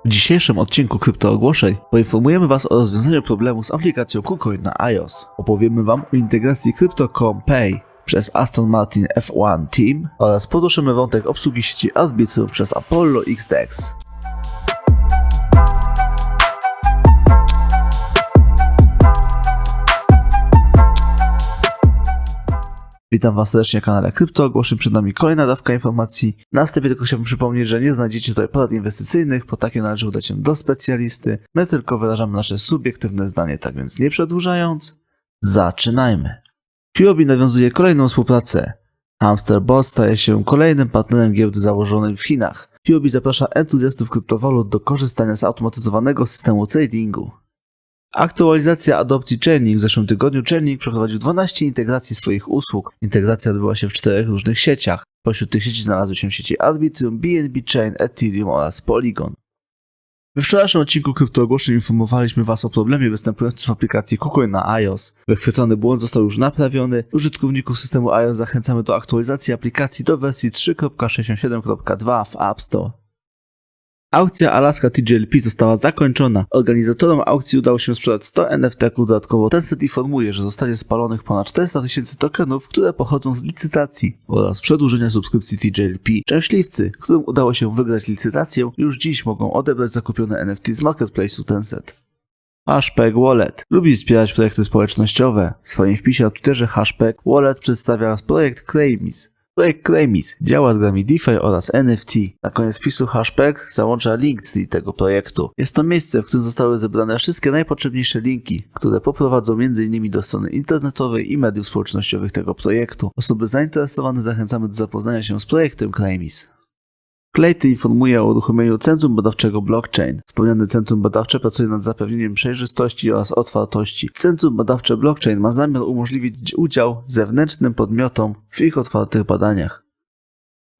W dzisiejszym odcinku kryptoogłoszeń poinformujemy Was o rozwiązaniu problemu z aplikacją KuCoin na iOS. Opowiemy Wam o integracji Crypto.com Pay przez Aston Martin F1 Team oraz poruszymy wątek obsługi sieci Arbitrum przez Apollo XDEX. Witam Was serdecznie na kanale Kryptoogłoszeń, przed nami kolejna dawka informacji. Na wstępie tylko chciałbym przypomnieć, że nie znajdziecie tutaj porad inwestycyjnych, bo takie należy udać się do specjalisty. My tylko wyrażamy nasze subiektywne zdanie, tak więc nie przedłużając, zaczynajmy. Huobi nawiązuje kolejną współpracę. Hamsterbot staje się kolejnym partnerem giełdy założonej w Chinach. Huobi zaprasza entuzjastów kryptowalut do korzystania z automatyzowanego systemu tradingu. Aktualizacja adopcji Chainlink. W zeszłym tygodniu Chainlink przeprowadził 12 integracji swoich usług. Integracja odbyła się w 4 różnych sieciach. Pośród tych sieci znalazły się sieci Arbitrum, BNB Chain, Ethereum oraz Polygon. We wczorajszym odcinku kryptoogłoszeń informowaliśmy Was o problemie występującym w aplikacji KuCoin na iOS. Wychwycony błąd został już naprawiony. Użytkowników systemu iOS zachęcamy do aktualizacji aplikacji do wersji 3.67.2 w App Store. Aukcja Alaska TJLP została zakończona. Organizatorom aukcji udało się sprzedać 100 NFT-ków dodatkowo. Tencent informuje, że zostanie spalonych ponad 400 000 tokenów, które pochodzą z licytacji oraz przedłużenia subskrypcji TJLP. Szczęśliwcy, którym udało się wygrać licytację, już dziś mogą odebrać zakupione NFT z marketplace'u Tencent. #Wallet lubi wspierać projekty społecznościowe. W swoim wpisie na Twitterze #Wallet przedstawia projekt Claimis. Projekt Claimis działa z grami DeFi oraz NFT. Na koniec wpisu załącza link tego projektu. Jest to miejsce, w którym zostały zebrane wszystkie najpotrzebniejsze linki, które poprowadzą m.in. do strony internetowej i mediów społecznościowych tego projektu. Osoby zainteresowane zachęcamy do zapoznania się z projektem Claimis. Klejty informuje o uruchomieniu Centrum Badawczego Blockchain. Wspomniane Centrum Badawcze pracuje nad zapewnieniem przejrzystości oraz otwartości. Centrum Badawcze Blockchain ma zamiar umożliwić udział zewnętrznym podmiotom w ich otwartych badaniach.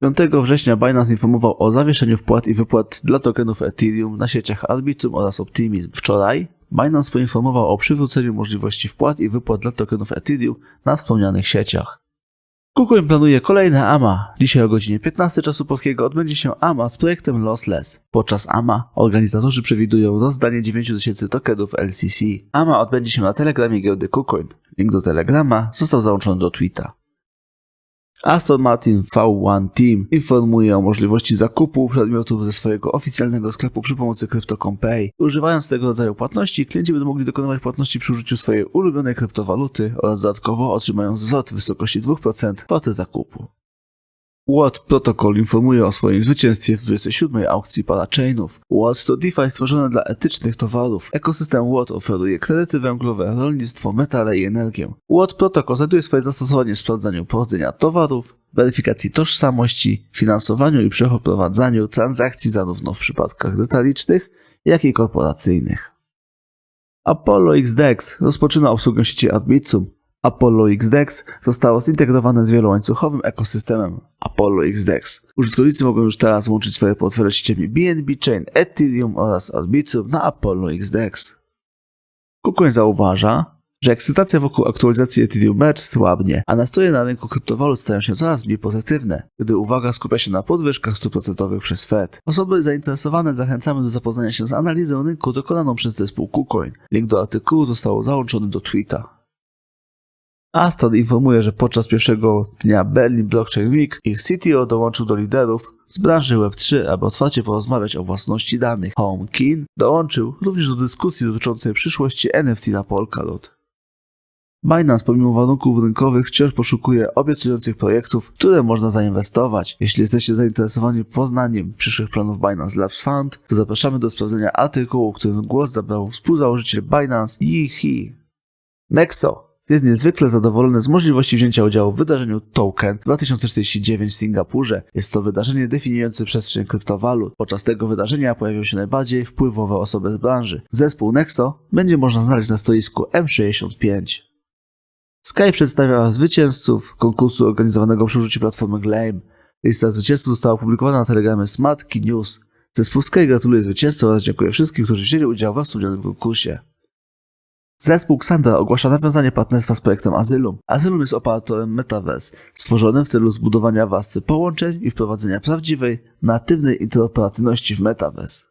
5 września Binance informował o zawieszeniu wpłat i wypłat dla tokenów Ethereum na sieciach Arbitrum oraz Optimism. Wczoraj Binance poinformował o przywróceniu możliwości wpłat i wypłat dla tokenów Ethereum na wspomnianych sieciach. KuCoin planuje kolejne AMA. Dzisiaj o godzinie 15 czasu polskiego odbędzie się AMA z projektem Lossless. Podczas AMA organizatorzy przewidują rozdanie 9000 tokenów LCC. AMA odbędzie się na telegramie giełdy KuCoin. Link do telegrama został załączony do tweeta. Aston Martin F1 Team informuje o możliwości zakupu przedmiotów ze swojego oficjalnego sklepu przy pomocy Crypto.com Pay. Używając tego rodzaju płatności, klienci będą mogli dokonywać płatności przy użyciu swojej ulubionej kryptowaluty oraz dodatkowo otrzymają zwrot w wysokości 2% kwoty zakupu. Watt Protocol informuje o swoim zwycięstwie w 27. aukcji parachainów. Watt to DeFi stworzone dla etycznych towarów. Ekosystem Watt oferuje kredyty węglowe, rolnictwo, metale i energię. Watt Protocol znajduje swoje zastosowanie w sprawdzaniu pochodzenia towarów, weryfikacji tożsamości, finansowaniu i przeprowadzaniu transakcji zarówno w przypadkach detalicznych, jak i korporacyjnych. Apollo XDEX rozpoczyna obsługę sieci Arbitrum. Apollo XDEX zostało zintegrowane z wielołańcuchowym ekosystemem Apollo XDEX. Użytkownicy mogą już teraz łączyć swoje portfele sieciami BNB Chain, Ethereum oraz Arbitrum na Apollo XDEX. KuCoin zauważa, że ekscytacja wokół aktualizacji Ethereum Merge słabnie, a nastroje na rynku kryptowalut stają się coraz mniej pozytywne, gdy uwaga skupia się na podwyżkach stóp procentowych przez Fed. Osoby zainteresowane zachęcamy do zapoznania się z analizą rynku dokonaną przez zespół KuCoin. Link do artykułu został załączony do tweeta. Aston informuje, że podczas pierwszego dnia Berlin Blockchain Week ich CTO dołączył do liderów z branży Web3, aby otwarcie porozmawiać o własności danych. Hong Kin dołączył również do dyskusji dotyczącej przyszłości NFT na Polkadot. Binance pomimo warunków rynkowych wciąż poszukuje obiecujących projektów, w które można zainwestować. Jeśli jesteście zainteresowani poznaniem przyszłych planów Binance Labs Fund, to zapraszamy do sprawdzenia artykułu, w którym głos zabrał współzałożyciel Binance Yi He. Nexo jest niezwykle zadowolony z możliwości wzięcia udziału w wydarzeniu Token 2049 w Singapurze. Jest to wydarzenie definiujące przestrzeń kryptowalut. Podczas tego wydarzenia pojawią się najbardziej wpływowe osoby z branży. Zespół Nexo będzie można znaleźć na stoisku M65. Sky przedstawia zwycięzców konkursu organizowanego przy użyciu platformy Gleam. Lista zwycięzców została opublikowana na telegramie Smart Key News. Zespół Sky gratuluje zwycięzcom oraz dziękuję wszystkim, którzy wzięli udział we wspomnianym konkursie. Zespół Xandra ogłasza nawiązanie partnerstwa z projektem Asylum. Asylum jest operatorem Metaverse, stworzonym w celu zbudowania warstwy połączeń i wprowadzenia prawdziwej, natywnej interoperacyjności w Metaverse.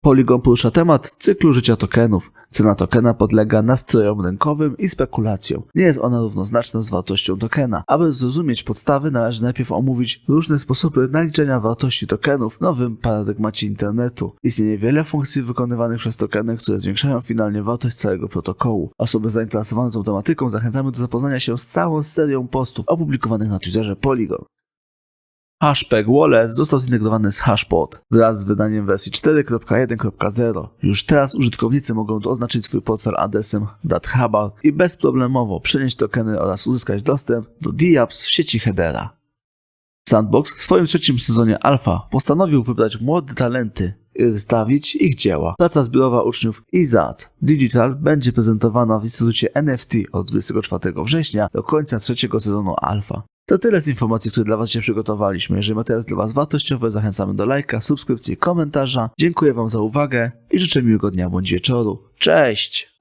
Polygon porusza temat cyklu życia tokenów. Cena tokena podlega nastrojom rynkowym i spekulacjom. Nie jest ona równoznaczna z wartością tokena. Aby zrozumieć podstawy, należy najpierw omówić różne sposoby naliczenia wartości tokenów w nowym paradygmacie internetu. Istnieje wiele funkcji wykonywanych przez tokeny, które zwiększają finalnie wartość całego protokołu. Osoby zainteresowane tą tematyką zachęcamy do zapoznania się z całą serią postów opublikowanych na Twitterze Polygon. Hashpeg Wallet został zintegrowany z Hashpot wraz z wydaniem wersji 4.1.0. Już teraz użytkownicy mogą oznaczyć swój portfel adresem .habar i bezproblemowo przenieść tokeny oraz uzyskać dostęp do dApps w sieci Hedera. Sandbox w swoim trzecim sezonie alfa postanowił wybrać młode talenty i wystawić ich dzieła. Praca zbiorowa uczniów Izart Digital będzie prezentowana w Instytucie NFT od 24 września do końca trzeciego sezonu alfa. To tyle z informacji, które dla Was dzisiaj przygotowaliśmy. Jeżeli materiał jest dla Was wartościowy, zachęcamy do lajka, subskrypcji, komentarza. Dziękuję Wam za uwagę i życzę miłego dnia bądź wieczoru. Cześć!